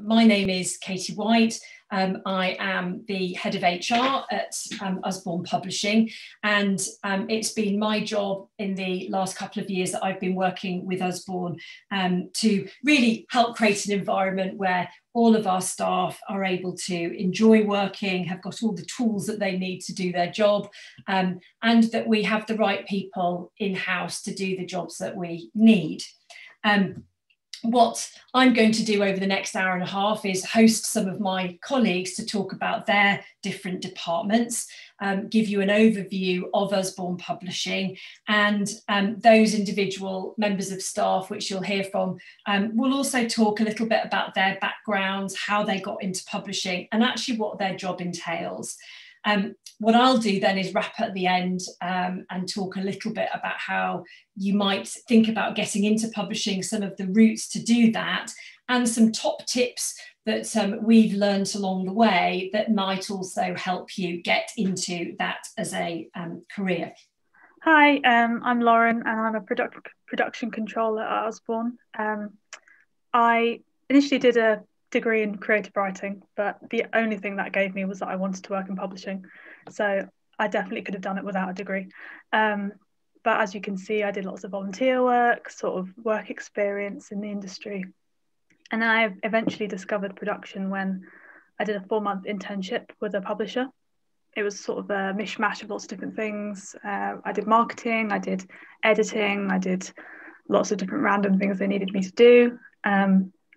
My name is Katie White. I am the head of HR at Usborne Publishing, and it's been my job in the last couple of years that I've been working with Usborne to really help create an environment where all of our staff are able to enjoy working, have got all the tools that they need to do their job, and that we have the right people in-house to do the jobs that we need. What I'm going to do over the next hour and a half is host some of my colleagues to talk about their different departments, give you an overview of Usborne Publishing, and those individual members of staff which you'll hear from will also talk a little bit about their backgrounds, how they got into publishing, and actually what their job entails. What I'll do then is wrap at the end and talk a little bit about how you might think about getting into publishing, some of the routes to do that, and some top tips that we've learned along the way that might also help you get into that as a career. Hi, I'm Lauren and I'm a production controller at Usborne. I initially did a degree in creative writing, but the only thing that gave me was that I wanted to work in publishing. So I definitely could have done it without a degree. But as you can see, I did lots of volunteer work, sort of work experience in the industry. And then I eventually discovered production when I did a 4-month internship with a publisher. It was sort of a mishmash of lots of different things. I did marketing, I did editing, I did lots of different random things they needed me to do.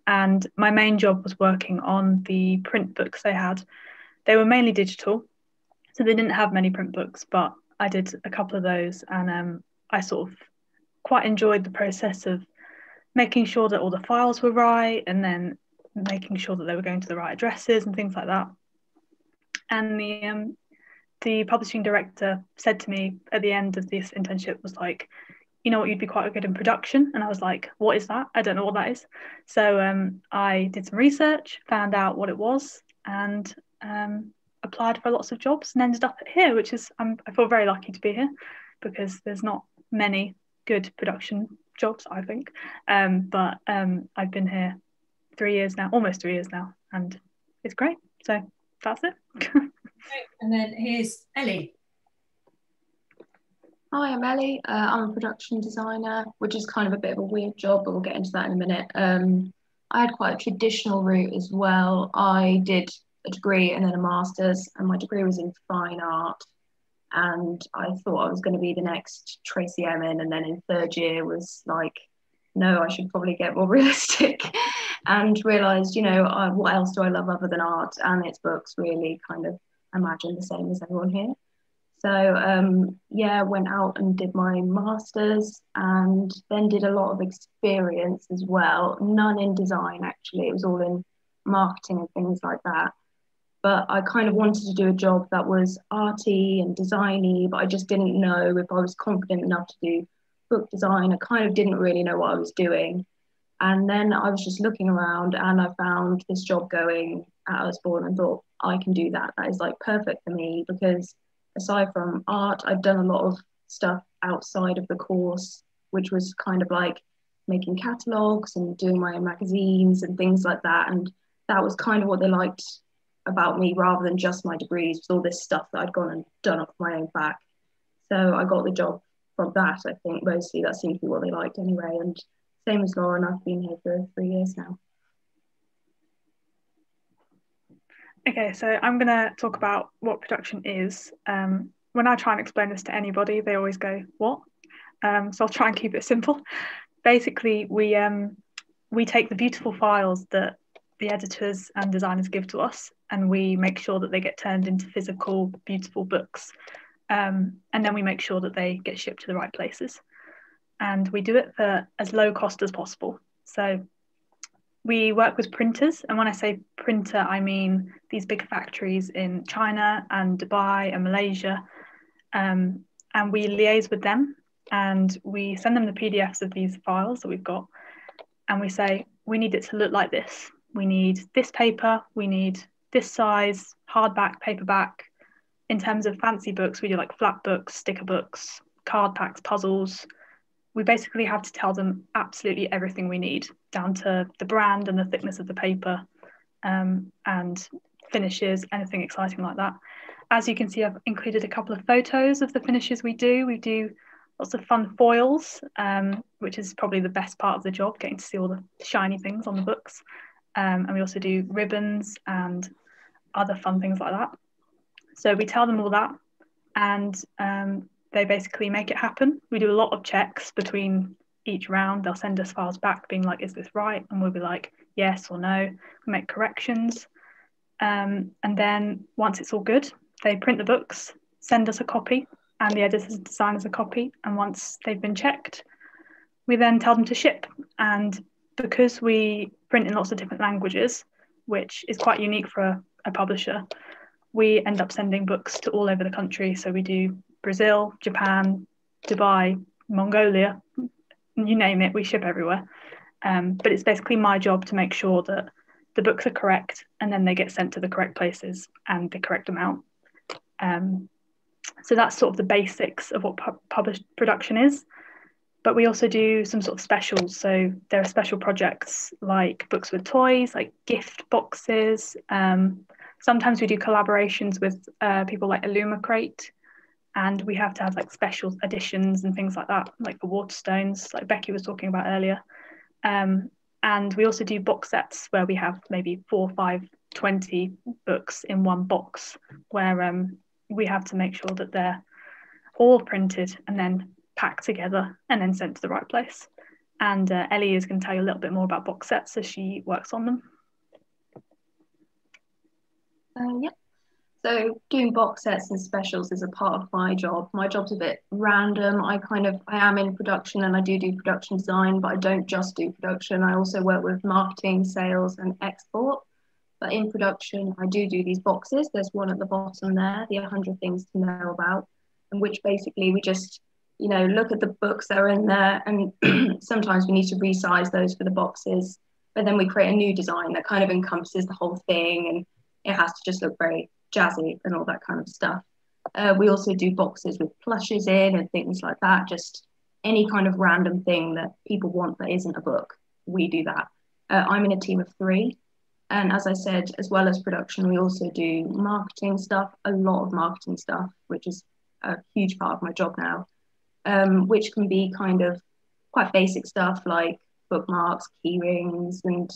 And my main job was working on the print books they had. They were mainly digital, so they didn't have many print books, but I did a couple of those, and I sort of quite enjoyed the process of making sure that all the files were right, and then making sure that they were going to the right addresses and things like that. And the publishing director said to me at the end of this internship, was like, you know what, you'd be quite good in production. And I was like, what is that? I don't know what that is. So I did some research, found out what it was, and applied for lots of jobs and ended up here, which is, I feel very lucky to be here because there's not many good production jobs, I think. But I've been here 3 years now, almost 3 years now, and it's great. So that's it. And then here's Ellie. Hi, I'm Ellie. I'm a production designer, which is kind of a bit of a weird job, but we'll get into that in a minute. I had quite a traditional route as well. I did a degree and then a master's, and my degree was in fine art. And I thought I was going to be the next Tracy Emin, and then in third year was like, no, I should probably get more realistic, and realised, you know, what else do I love other than art? And it's books, really, kind of imagine the same as everyone here. So yeah, went out and did my master's, and then did a lot of experience as well. None in design, actually. It was all in marketing and things like that. But I kind of wanted to do a job that was arty and designy, but I just didn't know if I was confident enough to do book design. I kind of didn't really know what I was doing. And then I was just looking around, and I found this job going at Usborne and thought, I can do that. That is like perfect for me, because aside from art, I've done a lot of stuff outside of the course, which was kind of like making catalogues and doing my own magazines and things like that. And that was kind of what they liked about me, rather than just my degrees, with all this stuff that I'd gone and done off my own back. So I got the job from that. I think mostly that seemed to be what they liked anyway. And same as Lauren, I've been here for 3 years now. Okay, so I'm going to talk about what production is. When I try and explain this to anybody, they always go, what? So I'll try and keep it simple. Basically, we take the beautiful files that the editors and designers give to us, and we make sure that they get turned into physical, beautiful books. And then we make sure that they get shipped to the right places. And we do it for as low cost as possible. So we work with printers, and when I say printer, I mean these big factories in China and Dubai and Malaysia, and we liaise with them, and we send them the PDFs of these files that we've got, and we say, we need it to look like this. We need this paper, we need this size, hardback, paperback. In terms of fancy books, we do like flat books, sticker books, card packs, puzzles. We basically have to tell them absolutely everything we need, down to the brand and the thickness of the paper and finishes, anything exciting like that. As you can see, I've included a couple of photos of the finishes we do. We do lots of fun foils, which is probably the best part of the job, getting to see all the shiny things on the books. And we also do ribbons and other fun things like that. So we tell them all that, and they basically make it happen. We do a lot of checks between each round. They'll send us files back being like, is this right? And we'll be like, yes or no. We make corrections. And then once it's all good, they print the books, send us a copy, and the editors and designers a copy. And once they've been checked, we then tell them to ship. And because we print in lots of different languages, which is quite unique for a publisher, we end up sending books to all over the country. So we do Brazil, Japan, Dubai, Mongolia, you name it, we ship everywhere. But it's basically my job to make sure that the books are correct, and then they get sent to the correct places and the correct amount. So that's sort of the basics of what published production is. But we also do some sort of specials. So there are special projects like books with toys, like gift boxes. Sometimes we do collaborations with people like Illumicrate, and we have to have like special editions and things like that, like for Waterstones, like Becky was talking about earlier. And we also do box sets where we have maybe 4, 5, 20 books in one box, where we have to make sure that they're all printed and then packed together and then sent to the right place. And Ellie is going to tell you a little bit more about box sets as she works on them. Yeah. So doing box sets and specials is a part of my job. My job's a bit random. I am in production, and I do production design, but I don't just do production. I also work with marketing, sales, and export. But in production, I do these boxes. There's one at the bottom there, the 100 things to know about, in which basically we just, look at the books that are in there, and sometimes we need to resize those for the boxes. But then we create a new design that kind of encompasses the whole thing, and it has to just look very jazzy and all that kind of stuff. We also do boxes with plushes in and things like that, just any kind of random thing that people want that isn't a book, we do that. I'm in a team of 3, and as I said, as well as production, we also do marketing stuff, a lot of marketing stuff, which is a huge part of my job now, which can be kind of quite basic stuff like bookmarks, key rings, and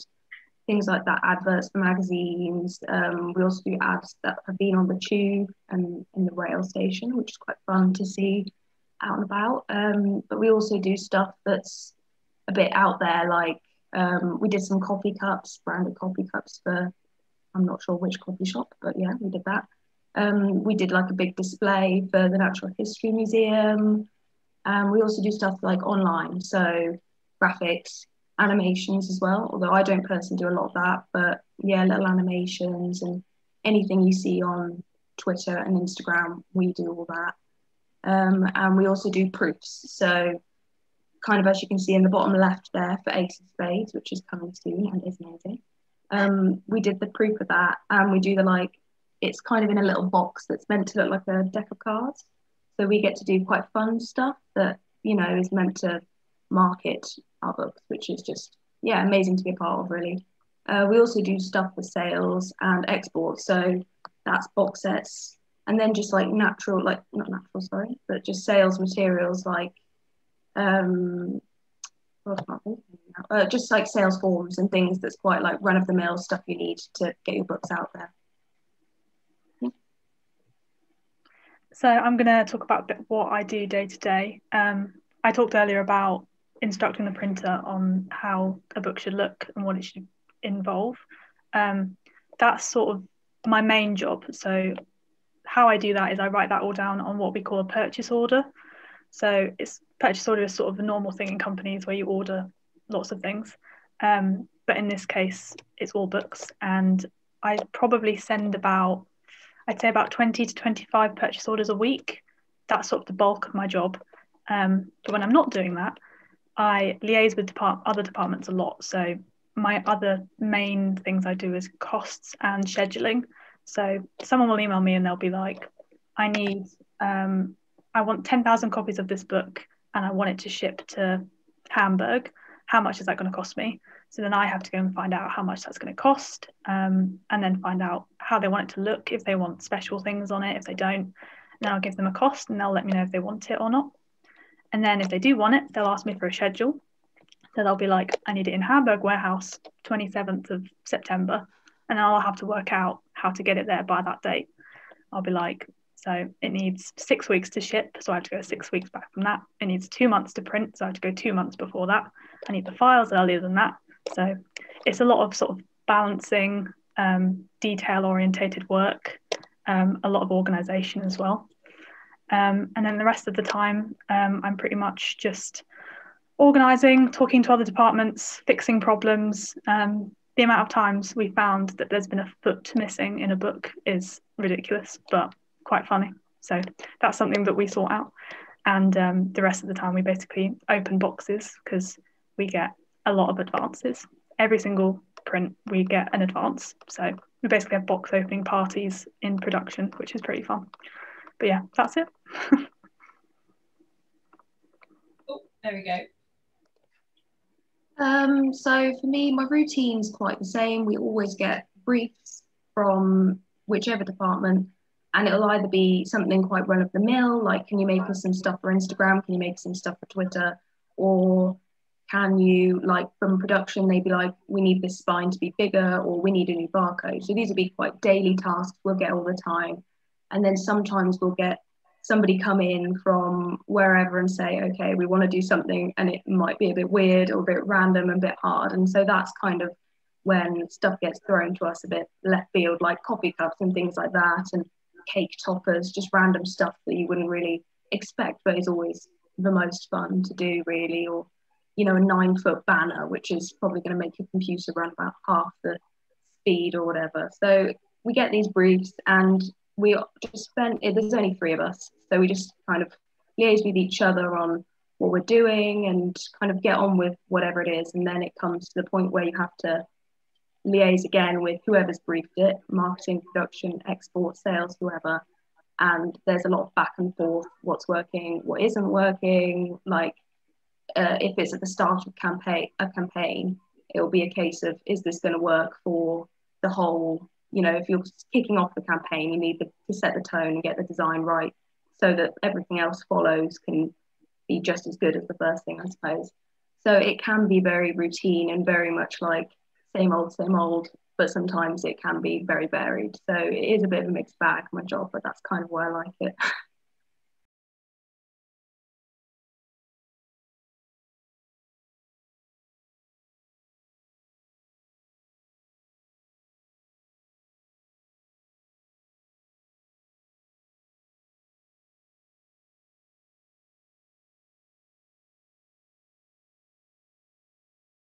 things like that, adverts for magazines. We also do ads that have been on the tube and in the rail station, which is quite fun to see out and about. But we also do stuff that's a bit out there, like we did some coffee cups, branded coffee cups for, I'm not sure which coffee shop, but yeah, we did that. We did like a big display for the Natural History Museum. We also do stuff like online, so graphics, animations as well, although I don't personally do a lot of that, but yeah, little animations and anything you see on Twitter and Instagram, we do all that. And we also do proofs, so kind of as you can see in the bottom left there for Ace of Spades, which is coming soon and is amazing. We did the proof of that, and we do it's kind of in a little box that's meant to look like a deck of cards, so we get to do quite fun stuff that is meant to market our books, which is just amazing to be a part of, really. We also do stuff for sales and export, so that's box sets, and then just like just sales materials like just like sales forms and things that's quite like run-of-the-mill stuff you need to get your books out there. So I'm going to talk about what I do day to day. I talked earlier about instructing the printer on how a book should look and what it should involve. That's sort of my main job. So how I do that is I write that all down on what we call a purchase order. So purchase order is sort of a normal thing in companies where you order lots of things. But in this case, it's all books. And I probably send I'd say about 20 to 25 purchase orders a week. That's sort of the bulk of my job. But when I'm not doing that, I liaise with other departments a lot. So my other main things I do is costs and scheduling. So someone will email me and they'll be like, I want 10,000 copies of this book and I want it to ship to Hamburg. how much is that going to cost me? So then I have to go and find out how much that's going to cost, and then find out how they want it to look, if they want special things on it, if they don't. Then I'll give them a cost and they'll let me know if they want it or not. And then if they do want it, they'll ask me for a schedule. So they'll be like, I need it in Hamburg warehouse, 27th of September. And then I'll have to work out how to get it there by that date. I'll be like, so it needs 6 weeks to ship, so I have to go 6 weeks back from that. It needs 2 months to print, so I have to go 2 months before that. I need the files earlier than that. So it's a lot of sort of balancing, detail-orientated work, a lot of organisation as well. And then the rest of the time, I'm pretty much just organising, talking to other departments, fixing problems. The amount of times we found that there's been a foot missing in a book is ridiculous, but quite funny. So that's something that we sort out. And the rest of the time we basically open boxes, because we get a lot of advances. Every single print we get an advance. So we basically have box opening parties in production, which is pretty fun. But yeah, that's it. Oh, there we go. So for me, my routine's quite the same. We always get briefs from whichever department, and it'll either be something quite run of the mill, like, can you make us some stuff for Instagram? Can you make some stuff for Twitter? Or can you, like, from production, they'd be like, we need this spine to be bigger, or we need a new barcode. So these will be quite daily tasks we'll get all the time. And then sometimes we'll get somebody come in from wherever and say, okay, we want to do something, and it might be a bit weird or a bit random and a bit hard. And so that's kind of when stuff gets thrown to us a bit left field, like coffee cups and things like that, and cake toppers, just random stuff that you wouldn't really expect, but is always the most fun to do, really. Or, you know, a 9-foot banner, which is probably going to make your computer run about half the speed or whatever. So we get these briefs, and we just there's only 3 of us, so we just kind of liaise with each other on what we're doing and kind of get on with whatever it is. And then it comes to the point where you have to liaise again with whoever's briefed it, marketing, production, export, sales, whoever. And there's a lot of back and forth, what's working, what isn't working. Like, if it's at the start of a campaign, it'll be a case of, is this going to work for the whole, you know, if you're kicking off the campaign, you need to set the tone and get the design right so that everything else follows can be just as good as the first thing, I suppose. So it can be very routine and very much like same old, but sometimes it can be very varied. So it is a bit of a mixed bag, my job, but that's kind of why I like it.